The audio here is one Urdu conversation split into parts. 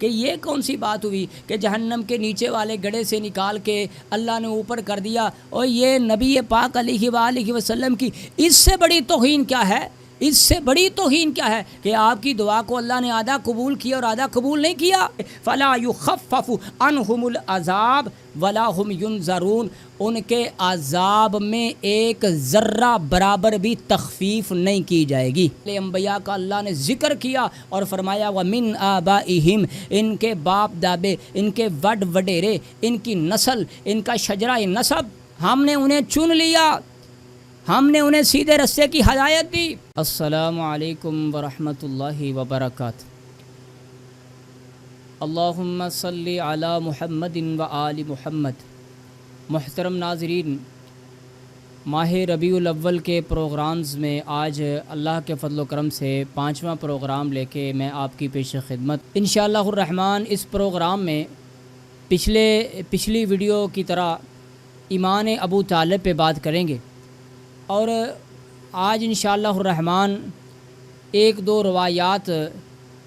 کہ یہ کون سی بات ہوئی کہ جہنم کے نیچے والے گڑھے سے نکال کے اللہ نے اوپر کر دیا، اور یہ نبی پاک علیہ وآلہ وسلم کی اس سے بڑی توہین کیا ہے؟ اس سے بڑی توہین کیا ہے کہ آپ کی دعا کو اللہ نے آدھا قبول کیا اور آدھا قبول نہیں کیا۔ فلا یخفف عنہم العذاب ولا هم ینظرون، ان کے عذاب میں ایک ذرہ برابر بھی تخفیف نہیں کی جائے گی۔ انبیاء کا اللہ نے ذکر کیا اور فرمایا وَمِنْ آبائِهِمْ، ان کے باپ دادے، ان کے وڈ وڈیرے، ان کی نسل، ان کا شجرہ نسب، ہم نے انہیں چن لیا، ہم نے انہیں سیدھے رستے کی ہدایت دی۔ السلام علیکم ورحمۃ اللہ وبرکاتہ۔ اللہم صلی علی محمد و آل محمد۔ محترم ناظرین، ماہ ربیع الاول کے پروگرامز میں آج اللہ کے فضل و کرم سے 5واں پروگرام لے کے میں آپ کی پیش خدمت انشاءاللہ الرحمن۔ اس پروگرام میں پچھلی ویڈیو کی طرح ایمان ابو طالب پہ بات کریں گے، اور آج انشاءاللہ الرحمن ایک دو روایات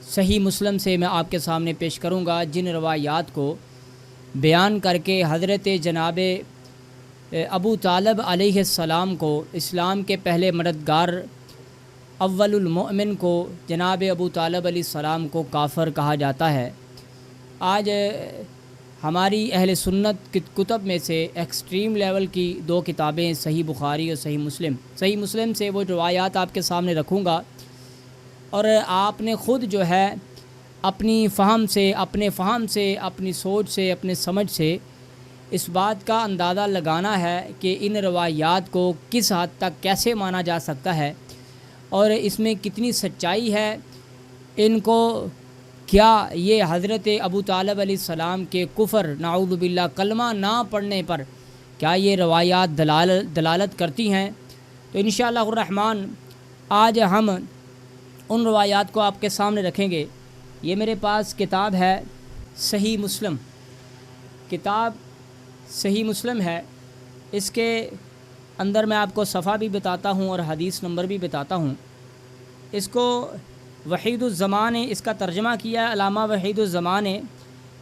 صحیح مسلم سے میں آپ کے سامنے پیش کروں گا، جن روایات کو بیان کر کے حضرت جناب ابو طالب علیہ السلام کو، اسلام کے پہلے مددگار اول المؤمن کو، جناب ابو طالب علیہ السلام کو کافر کہا جاتا ہے۔ آج ہماری اہل سنت کی کتب میں سے ایکسٹریم لیول کی دو کتابیں صحیح بخاری اور صحیح مسلم سے وہ روایات آپ کے سامنے رکھوں گا، اور آپ نے خود جو ہے اپنے فہم سے، اپنی سوچ سے، اپنے سمجھ سے اس بات کا اندازہ لگانا ہے کہ ان روایات کو کس حد تک کیسے مانا جا سکتا ہے اور اس میں کتنی سچائی ہے، ان کو کیا یہ حضرت ابو طالب علیہ السلام کے کفر، نعوذ باللہ، کلمہ نہ پڑھنے پر کیا یہ روایات دلالت کرتی ہیں؟ تو انشاءاللہ الرحمن آج ہم ان روایات کو آپ کے سامنے رکھیں گے۔ یہ میرے پاس کتاب ہے صحیح مسلم، کتاب صحیح مسلم ہے۔ اس کے اندر میں آپ کو صفحہ بھی بتاتا ہوں اور حدیث نمبر بھی بتاتا ہوں۔ اس کو وحید الزمان نے اس کا ترجمہ کیا ہے، علامہ وحید الزمان نے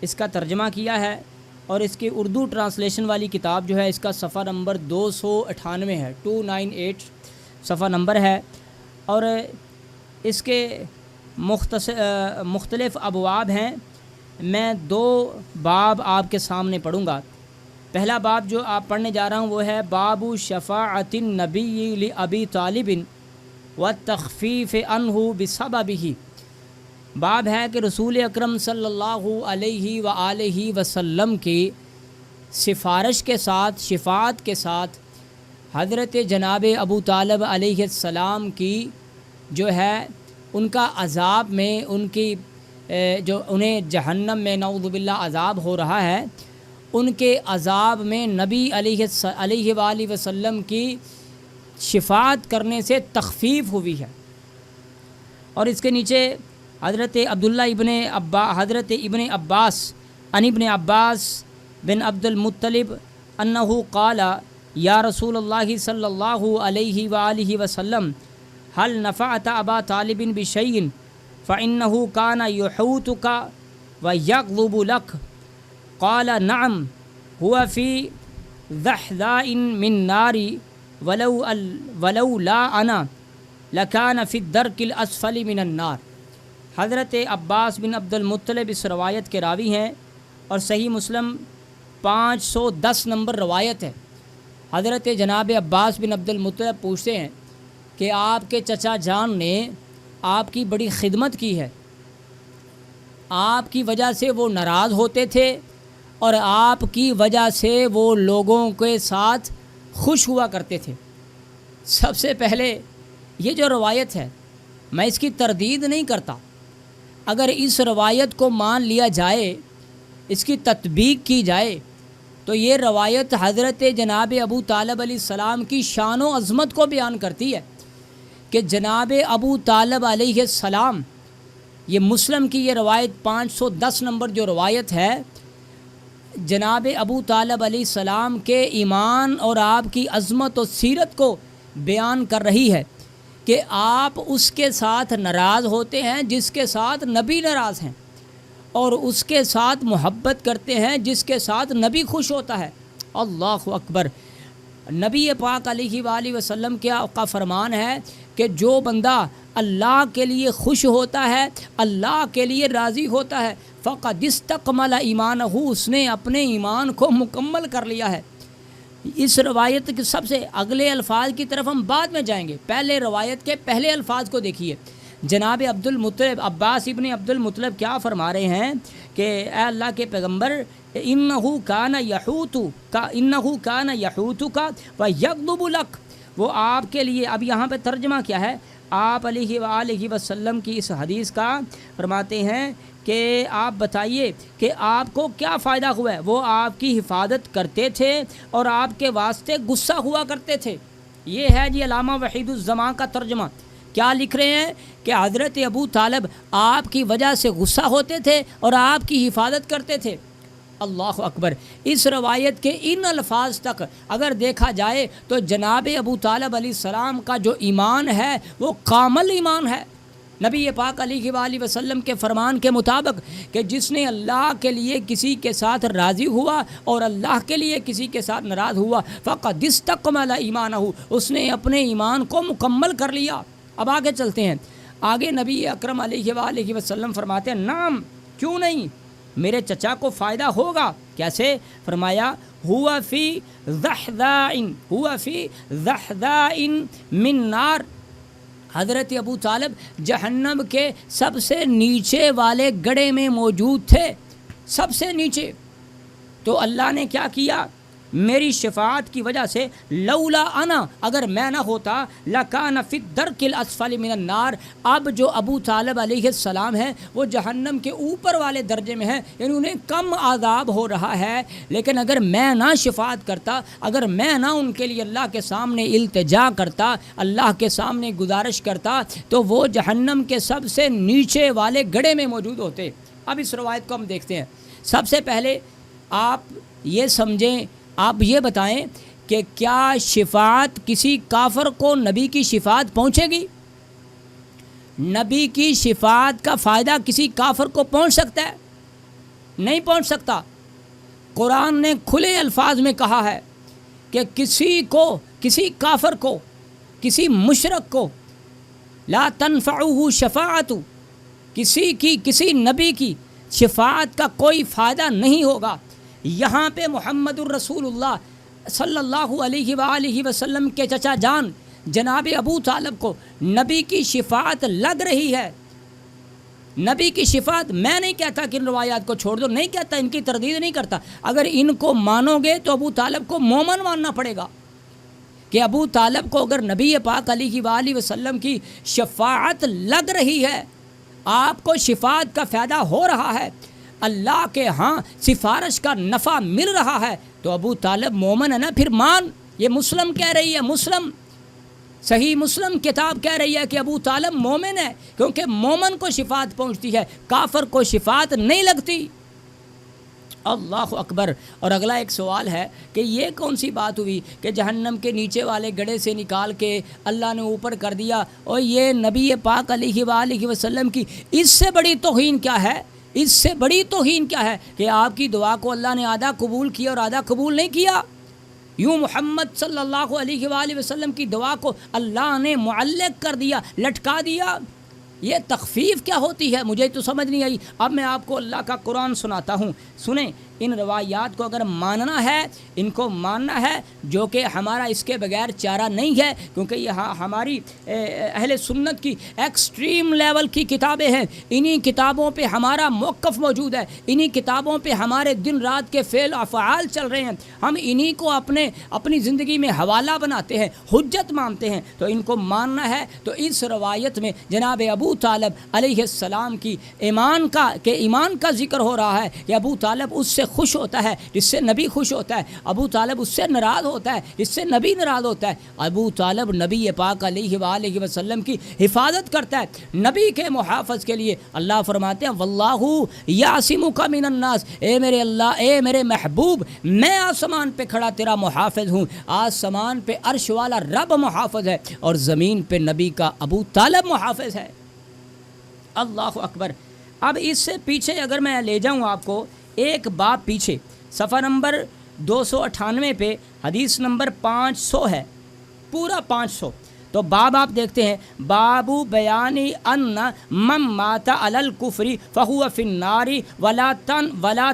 اس کا ترجمہ کیا ہے، اور اس کی اردو ٹرانسلیشن والی کتاب جو ہے اس کا صفحہ نمبر 298 ہے، 298 صفحہ نمبر ہے، اور اس کے مختلف ابواب ہیں۔ میں دو باب آپ کے سامنے پڑھوں گا۔ پہلا باب جو آپ پڑھنے جا رہا ہوں وہ ہے باب شفاعت النبی لابی طالب والتخفیف عنہ بسببہ۔ باب ہے کہ رسول اکرم صلی اللہ علیہ وآلہ وسلم کی سفارش کے ساتھ، شفاعت کے ساتھ حضرت جناب ابو طالب علیہ السلام کی جو ہے ان کا عذاب میں، ان کی جو انہیں جہنم میں نعوذ باللہ عذاب ہو رہا ہے، ان کے عذاب میں نبی علیہ وآلہ وسلم کی شفاعت کرنے سے تخفیف ہوئی ہے۔ اور اس کے نیچے حضرت حضرت ابن عباس عن ابن عباس بن عبد المطلب انہ قال یا رسول اللہ صلی اللہ علیہ وآلہ وسلم هل نفعت ابا طالب بشیء فانہ کان یحوتک ویغضب لک قال نعم هو فی ضحضاء من نار ولو لا انا لکان فی الدرک الاسفل من النار۔ حضرت عباس بن عبد المطلب اس روایت کے راوی ہیں، اور صحیح مسلم 510 نمبر روایت ہے۔ حضرت جناب عباس بن عبد المطلب پوچھتے ہیں کہ آپ کے چچا جان نے آپ کی بڑی خدمت کی ہے، آپ کی وجہ سے وہ ناراض ہوتے تھے اور آپ کی وجہ سے وہ لوگوں کے ساتھ خوش ہوا کرتے تھے۔ سب سے پہلے یہ جو روایت ہے میں اس کی تردید نہیں کرتا، اگر اس روایت کو مان لیا جائے، اس کی تطبیق کی جائے، تو یہ روایت حضرت جناب ابو طالب علیہ السلام کی شان و عظمت کو بیان کرتی ہے کہ جناب ابو طالب علیہ السلام، یہ مسلم کی یہ روایت 510 نمبر جو روایت ہے، جناب ابو طالب علیہ السلام کے ایمان اور آپ کی عظمت و سیرت کو بیان کر رہی ہے کہ آپ اس کے ساتھ ناراض ہوتے ہیں جس کے ساتھ نبی ناراض ہیں، اور اس کے ساتھ محبت کرتے ہیں جس کے ساتھ نبی خوش ہوتا ہے۔ اللہ اکبر۔ نبی پاک علیہ وآلہ وسلم کا فرمان ہے کہ جو بندہ اللہ کے لیے خوش ہوتا ہے، اللہ کے لیے راضی ہوتا ہے، فقد استکمل ایمانہ، اس نے اپنے ایمان کو مکمل کر لیا ہے۔ اس روایت کے سب سے اگلے الفاظ کی طرف ہم بعد میں جائیں گے، پہلے روایت کے پہلے الفاظ کو دیکھیے۔ جناب عبد المطلب، عباس ابن عبد المطلب کیا فرما رہے ہیں کہ اے اللہ کے پیغمبر، انہو کان یحوتک ویغضب لک، وہ آپ کے لیے، اب یہاں پہ ترجمہ کیا ہے، آپ علیہ وآلہ وسلم کی اس حدیث کا فرماتے ہیں کہ آپ بتائیے کہ آپ کو کیا فائدہ ہوا ہے، وہ آپ کی حفاظت کرتے تھے اور آپ کے واسطے غصہ ہوا کرتے تھے۔ یہ ہے جی علامہ وحید الزمان کا ترجمہ۔ کیا لکھ رہے ہیں کہ حضرت ابو طالب آپ کی وجہ سے غصہ ہوتے تھے اور آپ کی حفاظت کرتے تھے۔ اللہ اکبر۔ اس روایت کے ان الفاظ تک اگر دیکھا جائے تو جناب ابو طالب علیہ السلام کا جو ایمان ہے وہ کامل ایمان ہے۔ نبی پاک علیہ وآلہ وسلم کے فرمان کے مطابق کہ جس نے اللہ کے لیے کسی کے ساتھ راضی ہوا اور اللہ کے لیے کسی کے ساتھ ناراض ہوا، فقد استکمل ایمانہ، اس نے اپنے ایمان کو مکمل کر لیا۔ اب آگے چلتے ہیں۔ آگے نبی اکرم علیہ وآلہ وسلم فرماتے ہیں نعم، کیوں نہیں، میرے چچا کو فائدہ ہوگا۔ کیسے؟ فرمایا ہوا فی ضحضاء من نار، حضرت ابو طالب جہنم کے سب سے نیچے والے گڑھے میں موجود تھے، سب سے نیچے۔ تو اللہ نے کیا کیا؟ میری شفاعت کی وجہ سے، لولا انا، اگر میں نہ ہوتا، لکان فی الدرک الاسفل من النار، اب جو ابو طالب علیہ السلام ہیں وہ جہنم کے اوپر والے درجے میں ہیں، یعنی انہیں کم عذاب ہو رہا ہے، لیکن اگر میں نہ شفاعت کرتا، اگر میں نہ ان کے لیے اللہ کے سامنے التجا کرتا، اللہ کے سامنے گزارش کرتا، تو وہ جہنم کے سب سے نیچے والے گڑھے میں موجود ہوتے۔ اب اس روایت کو ہم دیکھتے ہیں۔ سب سے پہلے آپ یہ سمجھیں، آپ یہ بتائیں کہ کیا شفاعت کسی کافر کو نبی کی شفاعت پہنچے گی؟ نبی کی شفاعت کا فائدہ کسی کافر کو پہنچ سکتا ہے؟ نہیں پہنچ سکتا۔ قرآن نے کھلے الفاظ میں کہا ہے کہ کسی کو، کسی کافر کو، کسی مشرک کو لا تنفعہ شفاعت، کسی نبی کی شفاعت کا کوئی فائدہ نہیں ہوگا۔ یہاں پہ محمد الرسول اللہ صلی اللہ علیہ وآلہ وسلم کے چچا جان جناب ابو طالب کو نبی کی شفاعت لگ رہی ہے۔ نبی کی شفاعت، میں نہیں کہتا کہ ان روایات کو چھوڑ دو، نہیں کہتا، ان کی تردید نہیں کرتا، اگر ان کو مانو گے تو ابو طالب کو مومن ماننا پڑے گا کہ ابو طالب کو اگر نبی پاک علیہ وآلہ وسلم کی شفاعت لگ رہی ہے، آپ کو شفاعت کا فائدہ ہو رہا ہے، اللہ کے ہاں سفارش کا نفع مل رہا ہے، تو ابو طالب مومن ہے نا، پھر مان۔ یہ مسلم کہہ رہی ہے، مسلم، صحیح مسلم کتاب کہہ رہی ہے کہ ابو طالب مومن ہے، کیونکہ مومن کو شفاعت پہنچتی ہے، کافر کو شفاعت نہیں لگتی۔ اللہ اکبر۔ اور اگلا ایک سوال ہے کہ یہ کون سی بات ہوئی کہ جہنم کے نیچے والے گڑھے سے نکال کے اللہ نے اوپر کر دیا، اور یہ نبی پاک علیہ وآلہ وسلم کی اس سے بڑی توہین کیا ہے؟ اس سے بڑی توہین کیا ہے کہ آپ کی دعا کو اللہ نے آدھا قبول کیا اور آدھا قبول نہیں کیا؟ یوں محمد صلی اللہ علیہ وآلہ وسلم کی دعا کو اللہ نے معلق کر دیا، لٹکا دیا۔ یہ تخفیف کیا ہوتی ہے؟ مجھے تو سمجھ نہیں آئی۔ اب میں آپ کو اللہ کا قرآن سناتا ہوں، سنیں۔ ان روایات کو اگر ماننا ہے، ان کو ماننا ہے، جو کہ ہمارا اس کے بغیر چارہ نہیں ہے، کیونکہ یہ ہماری اہل سنت کی ایکسٹریم لیول کی کتابیں ہیں، انہی کتابوں پہ ہمارا موقف موجود ہے، انہی کتابوں پہ ہمارے دن رات کے فعل و افعال چل رہے ہیں، ہم انہی کو اپنی زندگی میں حوالہ بناتے ہیں، حجت مانتے ہیں۔ تو ان کو ماننا ہے تو اس روایت میں جناب ابو طالب علیہ السلام کی ایمان کا ذکر ہو رہا ہے کہ ابو طالب اس سے خوش ہوتا ہے جس سے نبی خوش ہوتا ہے، ابو طالب اس سے ناراض ہوتا ہے جس سے نبی ناراض ہوتا ہے۔ ابو طالب نبی پاک علیہ وآلہ وسلم کی حفاظت کرتا ہے، نبی کے محافظ کے لیے اللہ فرماتے ہیں واللہ یعصمک من الناس، اے میرے اللہ، اے میرے محبوب، میں آسمان پہ کھڑا تیرا محافظ ہوں۔ آسمان پہ عرش والا رب محافظ ہے اور زمین پہ نبی کا ابو طالب محافظ ہے۔ اللہ اکبر۔ اب اس سے پیچھے اگر میں لے جاؤں آپ کو ایک باب پیچھے، صفحہ نمبر 298 پہ حدیث نمبر 500 ہے، پورا 500، تو باب آپ دیکھتے ہیں، باب بیان ان من مات علی الکفر فہو فی النار ولا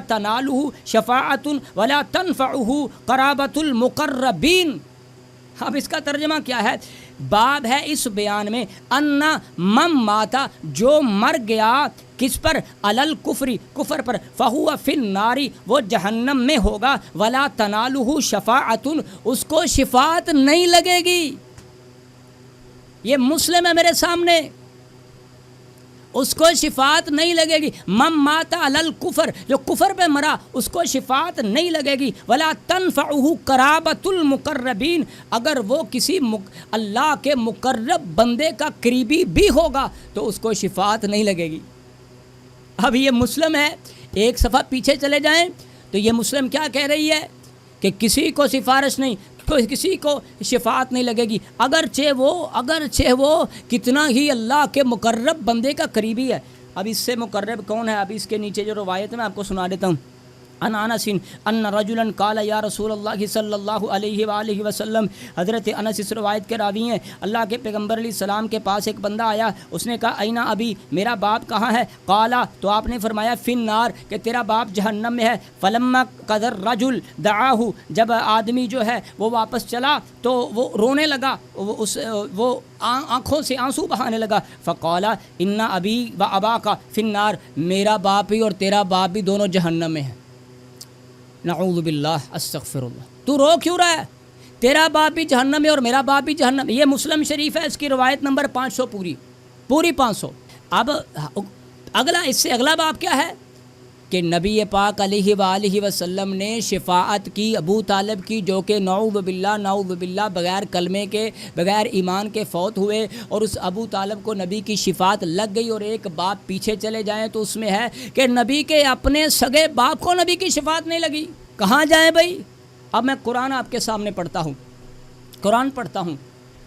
تنالہ شفاعۃ ولا تنفعہ قرابۃ المقربین۔ اب اس کا ترجمہ کیا ہے؟ باب ہے اس بیان میں، ان من ماتا، جو مر گیا کس پر؟ علی الکفر، کفر پر، فہو فی النار، وہ جہنم میں ہوگا، ولا تنالہ شفاعۃ، اس کو شفاعت نہیں لگے گی۔ یہ مسلم ہے میرے سامنے، اس کو شفاعت نہیں لگے گی۔ من مات علی الکفر، جو کفر پہ مرا اس کو شفاعت نہیں لگے گی۔ ولا تنفعہ قرابۃ المقربین، اگر وہ کسی اللہ کے مقرب بندے کا قریبی بھی ہوگا تو اس کو شفاعت نہیں لگے گی۔ اب یہ مسلم ہے، ایک صفحہ پیچھے چلے جائیں تو یہ مسلم کیا کہہ رہی ہے کہ کسی کو سفارش نہیں، کسی کو شفاعت نہیں لگے گی، اگرچہ وہ کتنا ہی اللہ کے مقرب بندے کا قریبی ہے۔ اب اس سے مقرب کون ہے؟ اب اس کے نیچے جو روایت میں آپ کو سنا دیتا ہوں، ان انس ان رجلا قال یا رسول اللہ صلی اللہ علیہ وآلہ وسلم، حضرت انس اس روایت کے راوی ہیں، اللہ کے پیغمبر علیہ السلام کے پاس ایک بندہ آیا، اس نے کہا اینا ابی، میرا باپ کہاں ہے؟ قالا، تو آپ نے فرمایا فی النار، کہ تیرا باپ جہنم میں ہے۔ فلما قدر رجل دعاہ، جب آدمی جو ہے وہ واپس چلا تو وہ رونے لگا، وہ آنکھوں سے آنسو بہانے لگا۔ فقالا ان ابی و اباک فی النار، میرا باپ بھی اور تیرا باپ بھی دونوں جہنم میں ہیں۔ نعوذ باللہ، استغفر اللہ، تو رو کیوں رہا ہے؟ تیرا باپ بھی جہنم ہے اور میرا باپ بھی جہنم۔ یہ مسلم شریف ہے، اس کی روایت نمبر 500، پوری 500۔ اب اگلا، اس سے اگلا باب کیا ہے کہ نبی پاک علیہ وآلہ وسلم نے شفاعت کی ابو طالب کی، جو کہ نعوذ باللہ بغیر کلمے کے، بغیر ایمان کے فوت ہوئے، اور اس ابو طالب کو نبی کی شفاعت لگ گئی۔ اور ایک باب پیچھے چلے جائیں تو اس میں ہے کہ نبی کے اپنے سگے باپ کو نبی کی شفاعت نہیں لگی۔ کہاں جائیں بھائی؟ اب میں قرآن آپ کے سامنے پڑھتا ہوں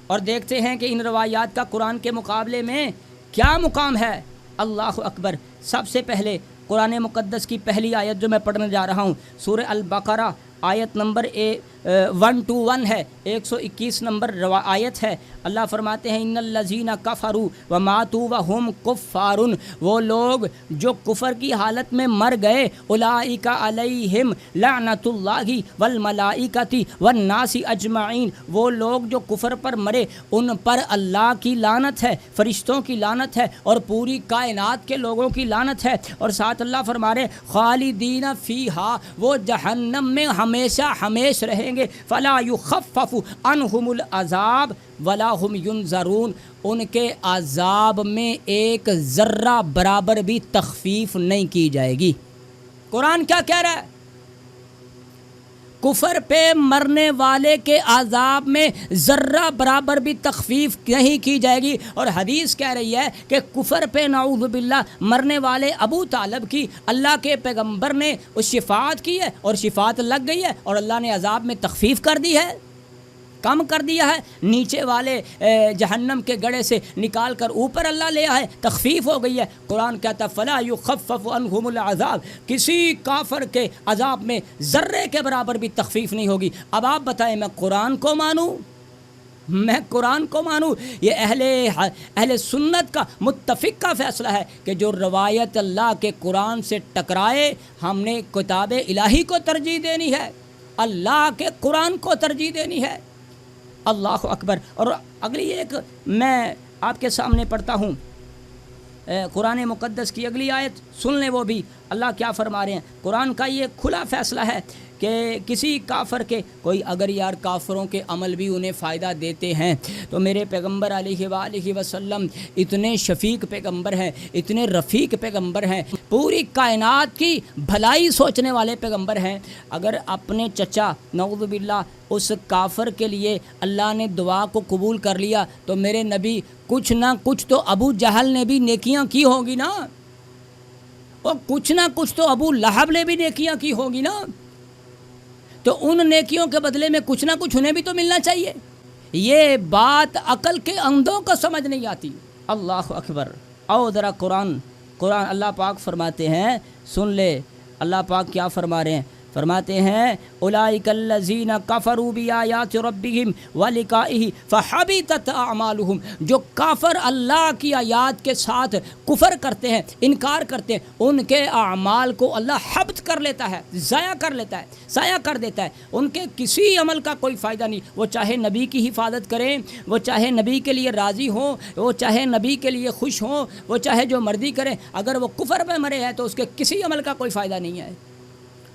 اور دیکھتے ہیں کہ ان روایات کا قرآن کے مقابلے میں کیا مقام ہے۔ اللہ اکبر۔ سب سے پہلے قرآن مقدس کی پہلی آیت جو میں پڑھنے جا رہا ہوں، سورہ البقرہ، آیت نمبر 121 ہے، 121 نمبر آیت ہے۔ اللہ فرماتے ہیں ان الذین کفروا وماتوا وهم کفار، وہ لوگ جو کفر کی حالت میں مر گئے، اولئک علیہم لعنت اللہ والملائکۃ والناس اجمعین، وہ لوگ جو کفر پر مرے ان پر اللہ کی لعنت ہے، فرشتوں کی لعنت ہے اور پوری کائنات کے لوگوں کی لعنت ہے۔ اور ساتھ اللہ فرما رہے خالدین فیہا، وہ جہنم میں ہمیشہ ہمیش رہیں گے، فلا یخفف عنہم العذاب ولا هم ینظرون، ان کے عذاب میں ایک ذرہ برابر بھی تخفیف نہیں کی جائے گی۔ قرآن کیا کہہ رہا ہے؟ کفر پہ مرنے والے کے عذاب میں ذرہ برابر بھی تخفیف نہیں کی جائے گی۔ اور حدیث کہہ رہی ہے کہ کفر پہ نعوذ باللہ مرنے والے ابو طالب کی اللہ کے پیغمبر نے اس شفاعت کی ہے اور شفاعت لگ گئی ہے، اور اللہ نے عذاب میں تخفیف کر دی ہے، کم کر دیا ہے۔ نیچے والے جہنم کے گڑھے سے نکال کر اوپر اللہ لے آئے، تخفیف ہو گئی ہے۔ قرآن کہتا فلا یخفف عنہم العذاب، کسی کافر کے عذاب میں ذرے کے برابر بھی تخفیف نہیں ہوگی۔ اب آپ بتائیں میں قرآن کو مانوں؟ یہ اہل سنت کا متفق کا فیصلہ ہے کہ جو روایت اللہ کے قرآن سے ٹکرائے، ہم نے کتاب الہی کو ترجیح دینی ہے، اللہ کے قرآن کو ترجیح دینی ہے۔ اللہ اکبر۔ اور اگلی ایک میں آپ کے سامنے پڑھتا ہوں، قرآن مقدس کی اگلی آیت سن لیں، وہ بھی اللہ کیا فرما رہے ہیں۔ قرآن کا یہ کھلا فیصلہ ہے کہ کسی کافر کے کوئی اگر یار کافروں کے عمل بھی انہیں فائدہ دیتے ہیں تو میرے پیغمبر علیہ وآلہ وسلم اتنے شفیق پیغمبر ہیں، اتنے رفیق پیغمبر ہیں، پوری کائنات کی بھلائی سوچنے والے پیغمبر ہیں۔ اگر اپنے چچا نعوذ باللہ اس کافر کے لیے اللہ نے دعا کو قبول کر لیا تو میرے نبی کچھ نہ کچھ تو ابو جہل نے بھی نیکیاں کی ہوگی نا، اور کچھ نہ کچھ تو ابو لہب نے بھی نیکیاں کی ہوگی نا، تو ان نیکیوں کے بدلے میں کچھ نہ کچھ انہیں بھی تو ملنا چاہیے۔ یہ بات عقل کے اندھوں کو سمجھ نہیں آتی۔ اللہ اکبر۔ آؤ ذرا قرآن قرآن اللہ پاک فرماتے ہیں، سن لے اللہ پاک کیا فرما رہے ہیں، فرماتے ہیں اولئک الذین کفروا بآیات ربہم ولقائہ فحبطت اعمالہم، جو کافر اللہ کی آیات کے ساتھ کفر کرتے ہیں، انکار کرتے ہیں، ان کے اعمال کو اللہ حبط کر لیتا ہے، ضائع کر لیتا ہے، ضائع کر دیتا ہے، ان کے کسی عمل کا کوئی فائدہ نہیں، وہ چاہے نبی کی حفاظت کریں، وہ چاہے نبی کے لیے راضی ہوں، وہ چاہے نبی کے لیے خوش ہوں، وہ چاہے جو مرضی کریں، اگر وہ کفر میں مرے ہیں تو اس کے کسی عمل کا کوئی فائدہ نہیں ہے۔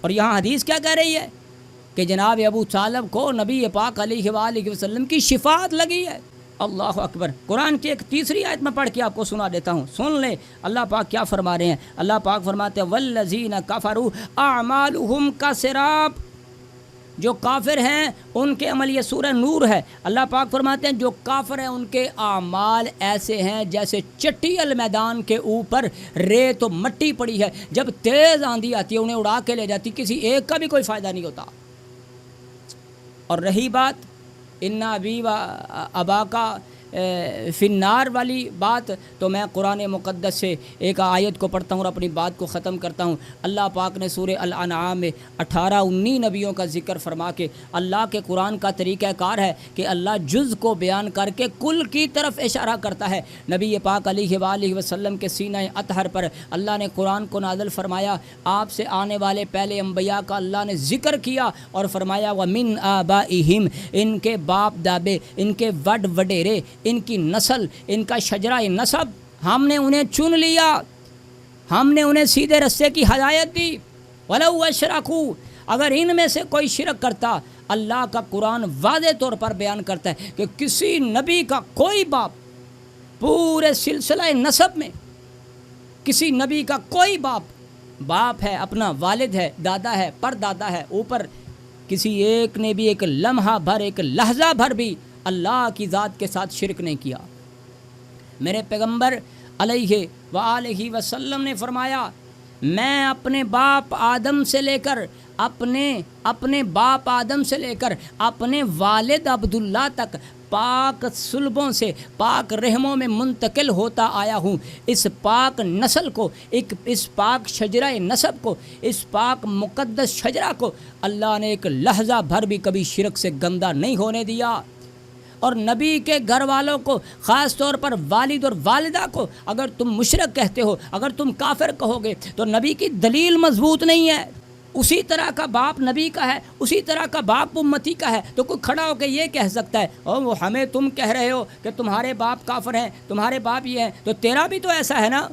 اور یہاں حدیث کیا کہہ رہی ہے کہ جناب ابو طالب کو نبی پاک علیہ وآلہ وسلم کی شفاعت لگی ہے۔ اللہ اکبر۔ قرآن کی ایک تیسری آیت میں پڑھ کے آپ کو سنا دیتا ہوں، سن لے اللہ پاک کیا فرما رہے ہیں۔ اللہ پاک فرماتے ہیں والذین کفروا اعمالہم کسراب، جو کافر ہیں ان کے عمل، یہ سورہ نور ہے، اللہ پاک فرماتے ہیں جو کافر ہیں ان کے اعمال ایسے ہیں جیسے چٹیل میدان کے اوپر ریت و مٹی پڑی ہے، جب تیز آندھی آتی ہے انہیں اڑا کے لے جاتی، کسی ایک کا بھی کوئی فائدہ نہیں ہوتا۔ اور رہی بات ان ابی و اباکا فی النار والی بات، تو میں قرآن مقدس سے ایک آیت کو پڑھتا ہوں اور اپنی بات کو ختم کرتا ہوں۔ اللہ پاک نے سورہ الانعام میں 18-19 نبیوں کا ذکر فرما کے، اللہ کے قرآن کا طریقہ کار ہے کہ اللہ جز کو بیان کر کے کل کی طرف اشارہ کرتا ہے۔ نبی پاک علیہ وآلہ وسلم کے سینہ اطہر پر اللہ نے قرآن کو نازل فرمایا، آپ سے آنے والے پہلے انبیاء کا اللہ نے ذکر کیا اور فرمایا وَمِنْ آبَائِهِمْ، ان کے باپ دادے، ان کے وڈ وڈیرے، ان کی نسل، ان کا شجرہ نسب، ہم نے انہیں چن لیا، ہم نے انہیں سیدھے رستے کی ہدایت دی۔ وَلَوْ أَشْرَكُوا، اگر ان میں سے کوئی شرک کرتا، اللہ کا قرآن واضح طور پر بیان کرتا ہے کہ کسی نبی کا کوئی باپ، پورے سلسلہ نسب میں کسی نبی کا کوئی باپ ہے، اپنا والد ہے، دادا ہے، پردادا ہے، اوپر کسی ایک نے بھی ایک لمحہ بھر، ایک لحظہ بھر بھی اللہ کی ذات کے ساتھ شرک نہیں کیا۔ میرے پیغمبر علیہ وآلہ وسلم نے فرمایا، میں اپنے باپ آدم سے لے کر اپنے باپ آدم سے لے کر اپنے والد عبداللہ تک پاک صلبوں سے پاک رحموں میں منتقل ہوتا آیا ہوں۔ اس پاک نسل کو، اس پاک شجرہ نسب کو، اس پاک مقدس شجرہ کو اللہ نے ایک لحظہ بھر بھی کبھی شرک سے گندہ نہیں ہونے دیا۔ اور نبی کے گھر والوں کو، خاص طور پر والد اور والدہ کو اگر تم مشرک کہتے ہو، اگر تم کافر کہو گے تو نبی کی دلیل مضبوط نہیں ہے۔ اسی طرح کا باپ نبی کا ہے، اسی طرح کا باپ امتی کا ہے، تو کوئی کھڑا ہو کے یہ کہہ سکتا ہے او وہ ہمیں تم کہہ رہے ہو کہ تمہارے باپ کافر ہیں، تمہارے باپ یہ ہیں، تو تیرا بھی تو ایسا ہے نا۔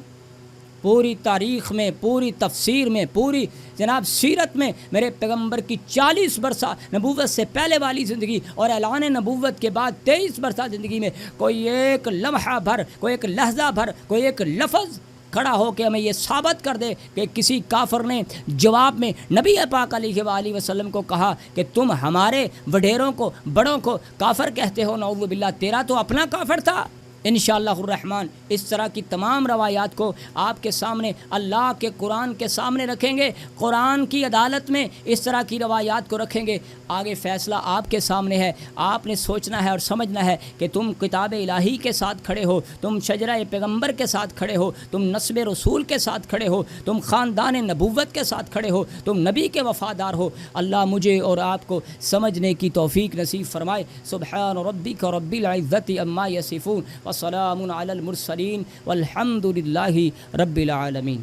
پوری تاریخ میں، پوری تفسیر میں، پوری جناب سیرت میں میرے پیغمبر کی 40 برسہ نبوت سے پہلے والی زندگی اور اعلان نبوت کے بعد 23 برسہ زندگی میں کوئی ایک لمحہ بھر، کوئی ایک لحظہ بھر، کوئی ایک لفظ کھڑا ہو کے ہمیں یہ ثابت کر دے کہ کسی کافر نے جواب میں نبی پاک علیہ وآلہ وسلم کو کہا کہ تم ہمارے وڈیروں کو، بڑوں کو کافر کہتے ہو، نعوذ باللہ، تیرا تو اپنا کافر تھا۔ انشاءاللہ الرحمن اس طرح کی تمام روایات کو آپ کے سامنے، اللہ کے قرآن کے سامنے رکھیں گے، قرآن کی عدالت میں اس طرح کی روایات کو رکھیں گے۔ آگے فیصلہ آپ کے سامنے ہے، آپ نے سوچنا ہے اور سمجھنا ہے کہ تم کتاب الہی کے ساتھ کھڑے ہو، تم شجرہ پیغمبر کے ساتھ کھڑے ہو، تم نسب رسول کے ساتھ کھڑے ہو، تم خاندان نبوت کے ساتھ کھڑے ہو، تم نبی کے وفادار ہو۔ اللہ مجھے اور آپ کو سمجھنے کی توفیق نصیب فرمائے۔ سبحان ربک رب العزت عما یصفون وسلام علی المرسلین والحمد للہ رب العالمین۔